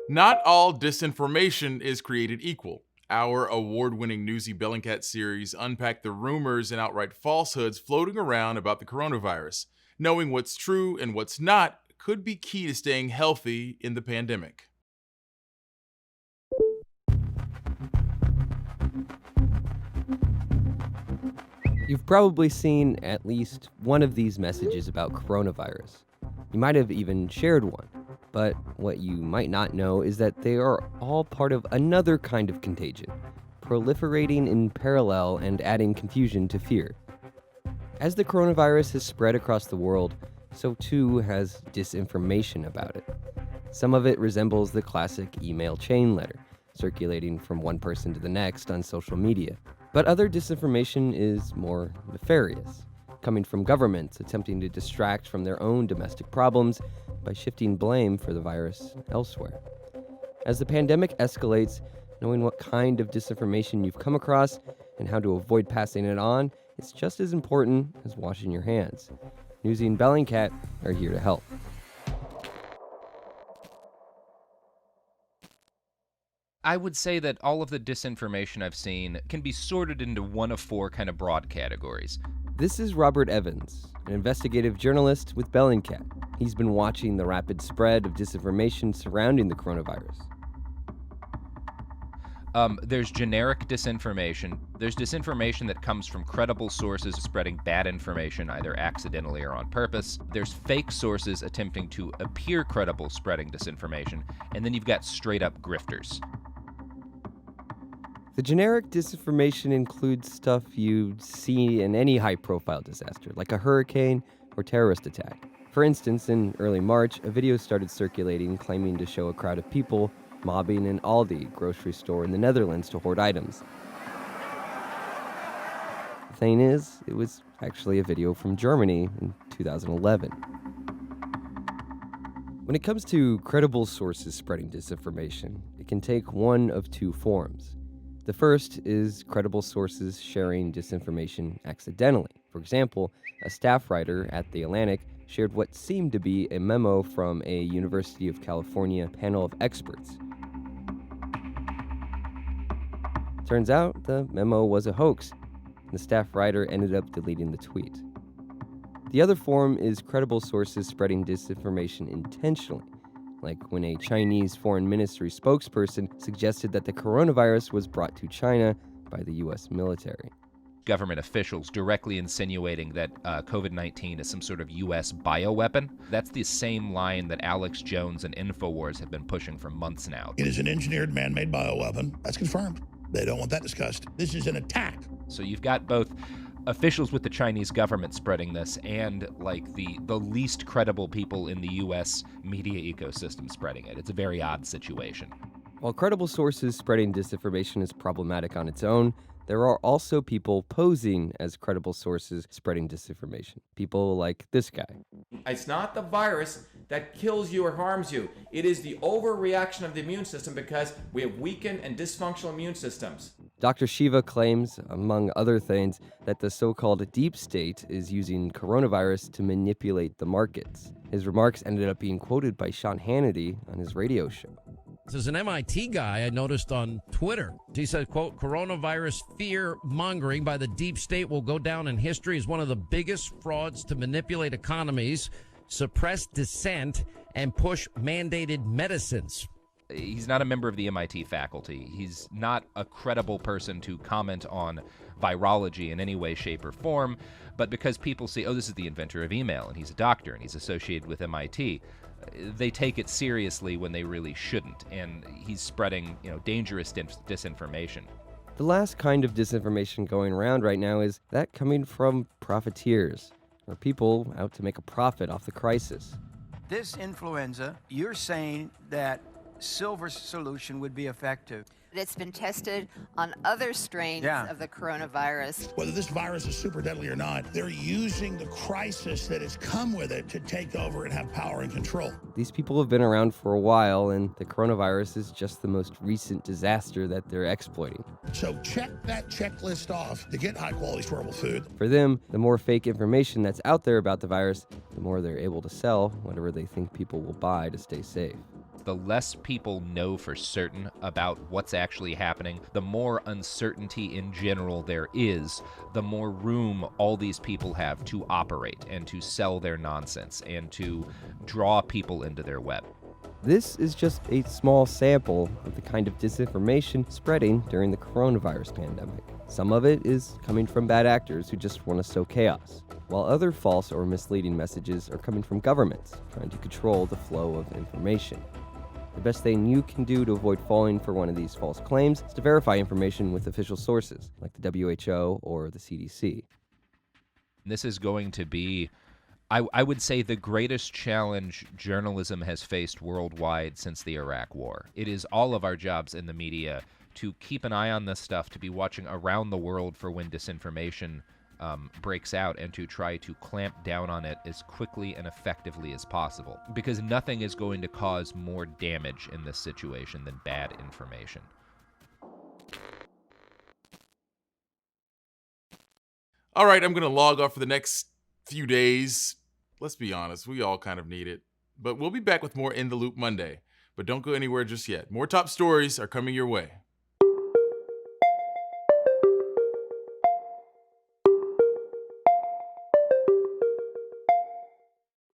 Not all disinformation is created equal. Our award-winning Newsy Bellingcat series unpacked the rumors and outright falsehoods floating around about the coronavirus. Knowing what's true and what's not could be key to staying healthy in the pandemic. You've probably seen at least one of these messages about coronavirus. You might have even shared one. But what you might not know is that they are all part of another kind of contagion, proliferating in parallel and adding confusion to fear. As the coronavirus has spread across the world, so too has disinformation about it. Some of it resembles the classic email chain letter, circulating from one person to the next on social media. But other disinformation is more nefarious, coming from governments attempting to distract from their own domestic problems by shifting blame for the virus elsewhere. As the pandemic escalates, knowing what kind of disinformation you've come across and how to avoid passing it on is just as important as washing your hands. Newsy and Bellingcat are here to help. I would say that all of the disinformation I've seen can be sorted into one of four kind of broad categories. This is Robert Evans, an investigative journalist with Bellingcat. He's been watching the rapid spread of disinformation surrounding the coronavirus. There's generic disinformation. There's disinformation that comes from credible sources spreading bad information, either accidentally or on purpose. There's fake sources attempting to appear credible spreading disinformation. And then you've got straight-up grifters. The generic disinformation includes stuff you'd see in any high-profile disaster, like a hurricane or terrorist attack. For instance, in early March, a video started circulating claiming to show a crowd of people mobbing an Aldi grocery store in the Netherlands to hoard items. The thing is, it was actually a video from Germany in 2011. When it comes to credible sources spreading disinformation, it can take one of two forms. The first is credible sources sharing disinformation accidentally. For example, a staff writer at The Atlantic shared what seemed to be a memo from a University of California panel of experts. Turns out the memo was a hoax, and the staff writer ended up deleting the tweet. The other form is credible sources spreading disinformation intentionally, like when a Chinese foreign ministry spokesperson suggested that the coronavirus was brought to China by the U.S. military. Government officials directly insinuating that COVID-19 is some sort of U.S. bioweapon. That's the same line that Alex Jones and InfoWars have been pushing for months now. It is an engineered man-made bioweapon. That's confirmed. They don't want that discussed. This is an attack. So you've got both officials with the Chinese government spreading this and like the least credible people in the U.S. media ecosystem spreading it. It's a very odd situation. While credible sources spreading disinformation is problematic on its own, there are also people posing as credible sources spreading disinformation. People like this guy. It's not the virus that kills you or harms you. It is the overreaction of the immune system because we have weakened and dysfunctional immune systems. Dr. Shiva claims, among other things, that the so-called deep state is using coronavirus to manipulate the markets. His remarks ended up being quoted by Sean Hannity on his radio show. There's an MIT guy I noticed on Twitter. He said, quote, coronavirus fear mongering by the deep state will go down in history as one of the biggest frauds to manipulate economies, suppress dissent, and push mandated medicines. He's not a member of the MIT faculty. He's not a credible person to comment on virology in any way, shape, or form. But because people say, oh, this is the inventor of email, and he's a doctor, and he's associated with MIT, they take it seriously when they really shouldn't. And he's spreading, dangerous disinformation. The last kind of disinformation going around right now is that coming from profiteers, or people out to make a profit off the crisis. This influenza, you're saying that silver solution would be effective. It's been tested on other strains of the coronavirus. Whether this virus is super deadly or not, they're using the crisis that has come with it to take over and have power and control. These people have been around for a while, and the coronavirus is just the most recent disaster that they're exploiting. So check that checklist off to get high-quality, storable food. For them, the more fake information that's out there about the virus, the more they're able to sell whatever they think people will buy to stay safe. The less people know for certain about what's actually happening, the more uncertainty in general there is, the more room all these people have to operate and to sell their nonsense and to draw people into their web. This is just a small sample of the kind of disinformation spreading during the coronavirus pandemic. Some of it is coming from bad actors who just want to sow chaos, while other false or misleading messages are coming from governments trying to control the flow of information. The best thing you can do to avoid falling for one of these false claims is to verify information with official sources, like the WHO or the CDC. This is going to be, I would say, the greatest challenge journalism has faced worldwide since the Iraq War. It is all of our jobs in the media to keep an eye on this stuff, to be watching around the world for when disinformation breaks out, and to try to clamp down on it as quickly and effectively as possible. Because nothing is going to cause more damage in this situation than bad information. All right, I'm going to log off for the next few days. Let's be honest, we all kind of need it. But we'll be back with more In the Loop Monday. But don't go anywhere just yet. More top stories are coming your way.